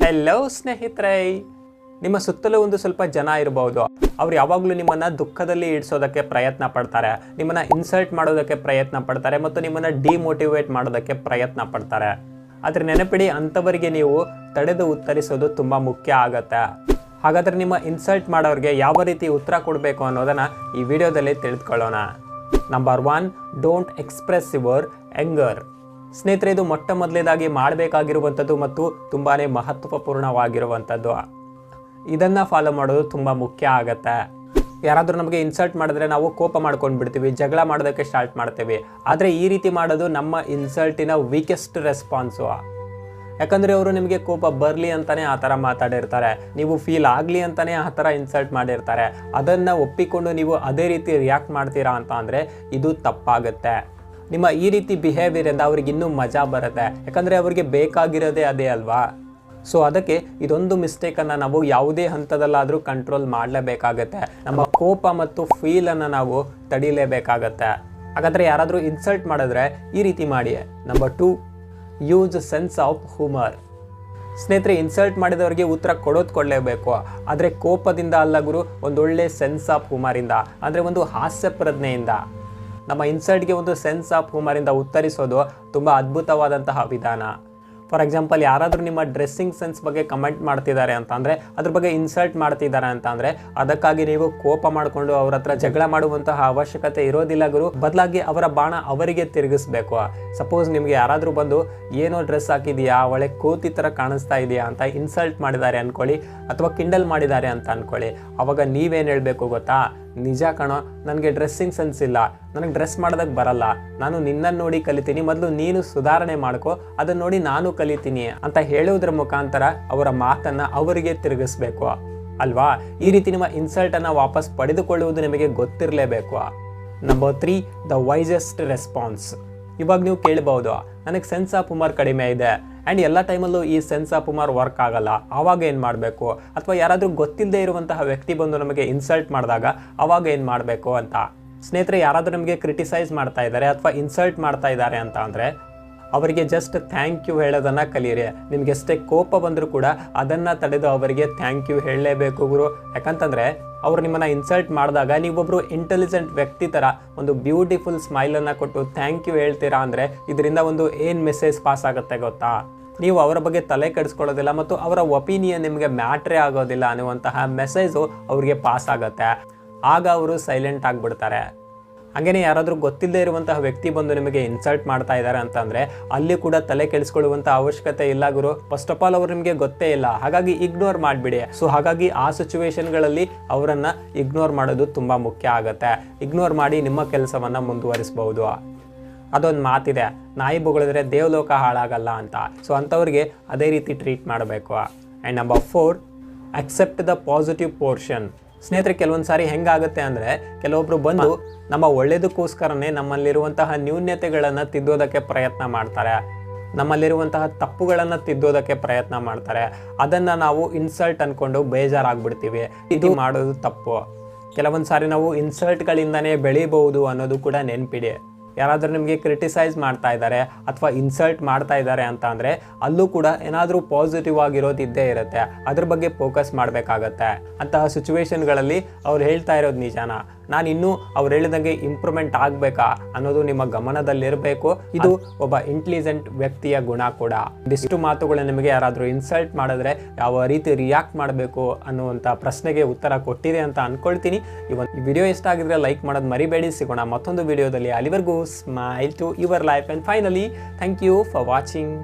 Hello ಸ್ನೇಹಿತರೆ, ನಿಮ್ಮ ಸುತ್ತಲೂ ಒಂದು ಸ್ವಲ್ಪ ಜನ ಇರಬಹುದು. ಅವ್ರು ಯಾವಾಗಲೂ ನಿಮ್ಮನ್ನು ದುಃಖದಲ್ಲಿ ಇಡಿಸೋದಕ್ಕೆ ಪ್ರಯತ್ನ ಪಡ್ತಾರೆ, ನಿಮ್ಮನ್ನು ಇನ್ಸಲ್ಟ್ ಮಾಡೋದಕ್ಕೆ ಪ್ರಯತ್ನ ಪಡ್ತಾರೆ ಮತ್ತು ನಿಮ್ಮನ್ನು ಡಿಮೋಟಿವೇಟ್ ಮಾಡೋದಕ್ಕೆ ಪ್ರಯತ್ನ ಪಡ್ತಾರೆ. ಆದರೆ ನೆನಪಿಡಿ, ಅಂಥವರಿಗೆ ನೀವು ತಡೆದು ಉತ್ತರಿಸೋದು ತುಂಬ ಮುಖ್ಯ ಆಗುತ್ತೆ. ಹಾಗಾದರೆ ನಿಮ್ಮ ಇನ್ಸಲ್ಟ್ ಮಾಡೋರಿಗೆ ಯಾವ ರೀತಿ ಉತ್ತರ ಕೊಡಬೇಕು ಅನ್ನೋದನ್ನು ಈ ವಿಡಿಯೋದಲ್ಲಿ ತಿಳಿದುಕೊಳ್ಳೋಣ. Number 1, don't express your anger. ಸ್ನೇಹಿತರೆ, ಇದು ಮೊಟ್ಟ ಮೊದಲೇದಾಗಿ ಮಾಡಬೇಕಾಗಿರುವಂಥದ್ದು ಮತ್ತು ತುಂಬಾ ಮಹತ್ವಪೂರ್ಣವಾಗಿರುವಂಥದ್ದು. ಇದನ್ನು ಫಾಲೋ ಮಾಡೋದು ತುಂಬ ಮುಖ್ಯ ಆಗುತ್ತೆ. ಯಾರಾದರೂ ನಮಗೆ ಇನ್ಸಲ್ಟ್ ಮಾಡಿದ್ರೆ ನಾವು ಕೋಪ ಮಾಡ್ಕೊಂಡು ಬಿಡ್ತೀವಿ, ಜಗಳ ಮಾಡೋದಕ್ಕೆ ಸ್ಟಾರ್ಟ್ ಮಾಡ್ತೀವಿ. ಆದರೆ ಈ ರೀತಿ ಮಾಡೋದು ನಮ್ಮ ಇನ್ಸಲ್ಟಿನ ವೀಕೆಸ್ಟ್ ರೆಸ್ಪಾನ್ಸು. ಯಾಕಂದರೆ ಅವರು ನಿಮಗೆ ಕೋಪ ಬರಲಿ ಅಂತಲೇ ಆ ಥರ ಮಾತಾಡಿರ್ತಾರೆ, ನೀವು ಫೀಲ್ ಆಗಲಿ ಅಂತಲೇ ಆ ಥರ ಇನ್ಸಲ್ಟ್ ಮಾಡಿರ್ತಾರೆ. ಅದನ್ನು ಒಪ್ಪಿಕೊಂಡು ನೀವು ಅದೇ ರೀತಿ ರಿಯಾಕ್ಟ್ ಮಾಡ್ತೀರಾ ಅಂತ ಅಂದರೆ ಇದು ತಪ್ಪಾಗುತ್ತೆ. ನಿಮ್ಮ ಈ ರೀತಿ ಬಿಹೇವಿಯರಿಂದ ಅವ್ರಿಗೆ ಇನ್ನೂ ಮಜಾ ಬರುತ್ತೆ, ಯಾಕಂದರೆ ಅವ್ರಿಗೆ ಬೇಕಾಗಿರೋದೇ ಅದೇ ಅಲ್ವಾ. ಸೊ ಅದಕ್ಕೆ ಇದೊಂದು ಮಿಸ್ಟೇಕನ್ನು ನಾವು ಯಾವುದೇ ಹಂತದಲ್ಲಾದರೂ ಕಂಟ್ರೋಲ್ ಮಾಡಲೇಬೇಕಾಗತ್ತೆ. ನಮ್ಮ ಕೋಪ ಮತ್ತು ಫೀಲನ್ನು ನಾವು ತಡಿಲೇಬೇಕಾಗತ್ತೆ. ಹಾಗಾದರೆ ಯಾರಾದರೂ ಇನ್ಸಲ್ಟ್ ಮಾಡಿದ್ರೆ ಈ ರೀತಿ ಮಾಡಿ. Number 2, use sense of humour. ಸ್ನೇಹಿತರೆ, ಇನ್ಸಲ್ಟ್ ಮಾಡಿದವರಿಗೆ ಉತ್ತರ ಕೊಡಲೇಬೇಕು. ಆದರೆ ಕೋಪದಿಂದ ಅಲ್ಲ ಗುರು, ಒಂದೊಳ್ಳೆ ಸೆನ್ಸ್ ಆಫ್ ಹ್ಯೂಮರಿಂದ, ಅಂದರೆ ಒಂದು ಹಾಸ್ಯ ಪ್ರಜ್ಞೆಯಿಂದ ನಮ್ಮ ಇನ್ಸಲ್ಟ್ಗೆ ಒಂದು ಸೆನ್ಸ್ ಆಫ್ ಹ್ಯೂಮರಿಂದ ಉತ್ತರಿಸೋದು ತುಂಬ ಅದ್ಭುತವಾದಂತಹ ವಿಧಾನ. ಫಾರ್ ಎಕ್ಸಾಂಪಲ್, ಯಾರಾದರೂ ನಿಮ್ಮ ಡ್ರೆಸ್ಸಿಂಗ್ ಸೆನ್ಸ್ ಬಗ್ಗೆ ಕಮೆಂಟ್ ಮಾಡ್ತಿದ್ದಾರೆ ಅಂತ ಅಂದರೆ, ಅದ್ರ ಬಗ್ಗೆ ಇನ್ಸಲ್ಟ್ ಮಾಡ್ತಿದ್ದಾರೆ ಅಂತ ಅಂದರೆ, ಅದಕ್ಕಾಗಿ ನೀವು ಕೋಪ ಮಾಡಿಕೊಂಡು ಅವ್ರ ಹತ್ರ ಜಗಳ ಮಾಡುವಂತಹ ಅವಶ್ಯಕತೆ ಇರೋದಿಲ್ಲ ಗುರು. ಬದಲಾಗಿ ಅವರ ಬಾಣ ಅವರಿಗೆ ತಿರುಗಿಸ್ಬೇಕು. ಸಪೋಸ್ ನಿಮಗೆ ಯಾರಾದರೂ ಬಂದು ಏನೋ ಡ್ರೆಸ್ ಹಾಕಿದೆಯಾ, ಒಳ್ಳೆ ಕೋತಿ ಥರ ಕಾಣಿಸ್ತಾ ಇದೆಯಾ ಅಂತ ಇನ್ಸಲ್ಟ್ ಮಾಡಿದ್ದಾರೆ ಅಂದ್ಕೊಳ್ಳಿ, ಅಥವಾ ಕಿಂಡಲ್ ಮಾಡಿದ್ದಾರೆ ಅಂತ ಅಂದ್ಕೊಳ್ಳಿ. ಅವಾಗ ನೀವೇನು ಹೇಳಬೇಕು ಗೊತ್ತಾ? ನಿಜ ಕಣೋ, ನನಗೆ ಡ್ರೆಸ್ಸಿಂಗ್ ಸೆನ್ಸ್ ಇಲ್ಲ, ನನಗೆ ಡ್ರೆಸ್ ಮಾಡೋದಕ್ಕೆ ಬರಲ್ಲ, ನಾನು ನಿನ್ನನ್ನು ನೋಡಿ ಕಲಿತೀನಿ, ಮೊದಲು ನೀನು ಸುಧಾರಣೆ ಮಾಡ್ಕೋ, ಅದನ್ನು ನೋಡಿ ನಾನು ಕಲಿತೀನಿ ಅಂತ ಹೇಳುವುದರ ಮುಖಾಂತರ ಅವರ ಮಾತನ್ನು ಅವರಿಗೆ ತಿರುಗಿಸ್ಬೇಕು ಅಲ್ವಾ. ಈ ರೀತಿ ನಿಮ್ಮ ಇನ್ಸಲ್ಟನ್ನು ವಾಪಸ್ ಪಡೆದುಕೊಳ್ಳುವುದು ನಿಮಗೆ ಗೊತ್ತಿರಲೇಬೇಕು. Number 3, the wisest response. ಇವಾಗ ನೀವು ಕೇಳಬಹುದು, ನನಗೆ ಸೆನ್ಸ್ ಆಫ್ ಹ್ಯೂಮರ್ ಕಡಿಮೆ ಇದೆ ಆ್ಯಂಡ್ ಎಲ್ಲ ಟೈಮಲ್ಲೂ ಈ ಸೆನ್ಸ್ ಆಫ್ ಹ್ಯೂಮರ್ ವರ್ಕ್ ಆಗಲ್ಲ, ಆವಾಗ ಏನು ಮಾಡಬೇಕು? ಅಥವಾ ಯಾರಾದರೂ ಗೊತ್ತಿಲ್ಲದೆ ಇರುವಂತಹ ವ್ಯಕ್ತಿ ಬಂದು ನಮಗೆ ಇನ್ಸಲ್ಟ್ ಮಾಡಿದಾಗ ಆವಾಗ ಏನು ಮಾಡಬೇಕು ಅಂತ. ಸ್ನೇಹಿತರೆ, ಯಾರಾದರೂ ನಮಗೆ ಕ್ರಿಟಿಸೈಸ್ ಮಾಡ್ತಾ ಇದ್ದಾರೆ ಅಥವಾ ಇನ್ಸಲ್ಟ್ ಮಾಡ್ತಾ ಇದ್ದಾರೆ ಅಂತ ಅಂದರೆ ಅವರಿಗೆ ಜಸ್ಟ್ ಥ್ಯಾಂಕ್ ಯು ಹೇಳೋದನ್ನು ಕಲೀರಿ. ನಿಮ್ಗೆ ಎಷ್ಟೇ ಕೋಪ ಬಂದರೂ ಕೂಡ ಅದನ್ನು ತಡೆದು ಅವರಿಗೆ ಥ್ಯಾಂಕ್ ಯು ಹೇಳಲೇಬೇಕು ಗುರು. ಯಾಕಂತಂದರೆ ಅವರು ನಿಮ್ಮನ್ನು ಇನ್ಸಲ್ಟ್ ಮಾಡಿದಾಗ ನೀವೊಬ್ಬರು ಇಂಟೆಲಿಜೆಂಟ್ ವ್ಯಕ್ತಿ ಥರ ಒಂದು ಬ್ಯೂಟಿಫುಲ್ ಸ್ಮೈಲನ್ನು ಕೊಟ್ಟು ಥ್ಯಾಂಕ್ ಯು ಹೇಳ್ತೀರಾ ಅಂದರೆ ಇದರಿಂದ ಒಂದು ಏನು ಮೆಸೇಜ್ ಪಾಸ್ ಆಗುತ್ತೆ ಗೊತ್ತಾ? ನೀವು ಅವರ ಬಗ್ಗೆ ತಲೆ ಕೆಡಿಸ್ಕೊಳ್ಳೋದಿಲ್ಲ ಮತ್ತು ಅವರ ಒಪಿನಿಯನ್ ನಿಮಗೆ ಮ್ಯಾಟ್ರೇ ಆಗೋದಿಲ್ಲ ಅನ್ನುವಂತಹ ಮೆಸೇಜು ಅವ್ರಿಗೆ ಪಾಸ್ ಆಗುತ್ತೆ. ಆಗ ಅವರು ಸೈಲೆಂಟ್ ಆಗಿಬಿಡ್ತಾರೆ. ಹಾಗೆಯೇ ಯಾರಾದರೂ ಗೊತ್ತಿಲ್ಲದೆ ಇರುವಂತಹ ವ್ಯಕ್ತಿ ಬಂದು ನಿಮಗೆ ಇನ್ಸಲ್ಟ್ ಮಾಡ್ತಾ ಇದ್ದಾರೆ ಅಂತಂದರೆ ಅಲ್ಲಿ ಕೂಡ ತಲೆ ಕೆಡಿಸ್ಕೊಳ್ಳುವಂಥ ಅವಶ್ಯಕತೆ ಇಲ್ಲ ಗುರು. ಫಸ್ಟ್ ಆಫ್ ಆಲ್ ಅವರು ನಿಮಗೆ ಗೊತ್ತೇ ಇಲ್ಲ, ಹಾಗಾಗಿ ಇಗ್ನೋರ್ ಮಾಡಿಬಿಡಿ. ಸೊ ಹಾಗಾಗಿ ಆ ಸಿಚುವೇಶನ್ಗಳಲ್ಲಿ ಅವರನ್ನು ಇಗ್ನೋರ್ ಮಾಡೋದು ತುಂಬ ಮುಖ್ಯ ಆಗುತ್ತೆ. ಇಗ್ನೋರ್ ಮಾಡಿ ನಿಮ್ಮ ಕೆಲಸವನ್ನು ಮುಂದುವರಿಸಬಹುದು. ಅದೊಂದು ಮಾತಿದೆ, ನಾಯಿ ಬೊಗಳಿದ್ರೆ ದೇವಲೋಕ ಹಾಳಾಗಲ್ಲ ಅಂತ. ಸೊ ಅಂಥವ್ರಿಗೆ ಅದೇ ರೀತಿ ಟ್ರೀಟ್ ಮಾಡಬೇಕು. And number 4, accept the positive portion. ಸ್ನೇಹಿತರೆ, ಕೆಲವೊಂದು ಸಾರಿ ಹೆಂಗಾಗುತ್ತೆ ಅಂದರೆ ಕೆಲವೊಬ್ಬರು ಬಂದು ನಮ್ಮ ಒಳ್ಳೆಯದಕ್ಕೋಸ್ಕರನೇ ನಮ್ಮಲ್ಲಿರುವಂತಹ ನ್ಯೂನ್ಯತೆಗಳನ್ನು ತಿದ್ದೋದಕ್ಕೆ ಪ್ರಯತ್ನ ಮಾಡ್ತಾರೆ, ನಮ್ಮಲ್ಲಿರುವಂತಹ ತಪ್ಪುಗಳನ್ನು ತಿದ್ದೋದಕ್ಕೆ ಪ್ರಯತ್ನ ಮಾಡ್ತಾರೆ. ಅದನ್ನು ನಾವು ಇನ್ಸಲ್ಟ್ ಅಂದ್ಕೊಂಡು ಬೇಜಾರಾಗ್ಬಿಡ್ತೀವಿ. ಇದು ಮಾಡೋದು ತಪ್ಪು. ಕೆಲವೊಂದು ಸಾರಿ ನಾವು ಇನ್ಸಲ್ಟ್ಗಳಿಂದನೇ ಬೆಳೀಬಹುದು ಅನ್ನೋದು ಕೂಡ ನೆನಪಿಡಿ. ಯಾರಾದರೂ ನಿಮಗೆ ಕ್ರಿಟಿಸೈಸ್ ಮಾಡ್ತಾ ಇದ್ದಾರೆ ಅಥವಾ ಇನ್ಸಲ್ಟ್ ಮಾಡ್ತಾ ಇದ್ದಾರೆ ಅಂತ ಅಂದರೆ ಅಲ್ಲೂ ಕೂಡ ಏನಾದರೂ ಪಾಸಿಟಿವ್ ಆಗಿರೋದು ಇದ್ದೇ ಇರುತ್ತೆ. ಅದ್ರ ಬಗ್ಗೆ ಫೋಕಸ್ ಮಾಡಬೇಕಾಗತ್ತೆ. ಅಂತಹ ಸಿಚುವೇಶನ್ಗಳಲ್ಲಿ ಅವ್ರು ಹೇಳ್ತಾ ಇರೋದು ನಿಜಾನ, ನಾನು ಇನ್ನೂ ಅವ್ರು ಹೇಳಿದಂಗೆ ಇಂಪ್ರೂವ್ಮೆಂಟ್ ಆಗಬೇಕಾ ಅನ್ನೋದು ನಿಮ್ಮ ಗಮನದಲ್ಲಿರಬೇಕು. ಇದು ಒಬ್ಬ ಇಂಟೆಲಿಜೆಂಟ್ ವ್ಯಕ್ತಿಯ ಗುಣ ಕೂಡ. ಇದಿಷ್ಟು ಮಾತುಗಳು ನಿಮಗೆ ಯಾರಾದರೂ ಇನ್ಸಲ್ಟ್ ಮಾಡಿದ್ರೆ ಯಾವ ರೀತಿ ರಿಯಾಕ್ಟ್ ಮಾಡಬೇಕು ಅನ್ನುವಂಥ ಪ್ರಶ್ನೆಗೆ ಉತ್ತರ ಕೊಟ್ಟಿದೆ ಅಂತ ಅಂದ್ಕೊಳ್ತೀನಿ. ಈ ವಿಡಿಯೋ ಇಷ್ಟ ಆಗಿದ್ರೆ ಲೈಕ್ ಮಾಡೋದು ಮರಿಬೇಡಿ. ಸಿಗೋಣ ಮತ್ತೊಂದು ವಿಡಿಯೋದಲ್ಲಿ. ಅಲ್ಲಿವರೆಗೂ smile to your life and finally thank you for watching.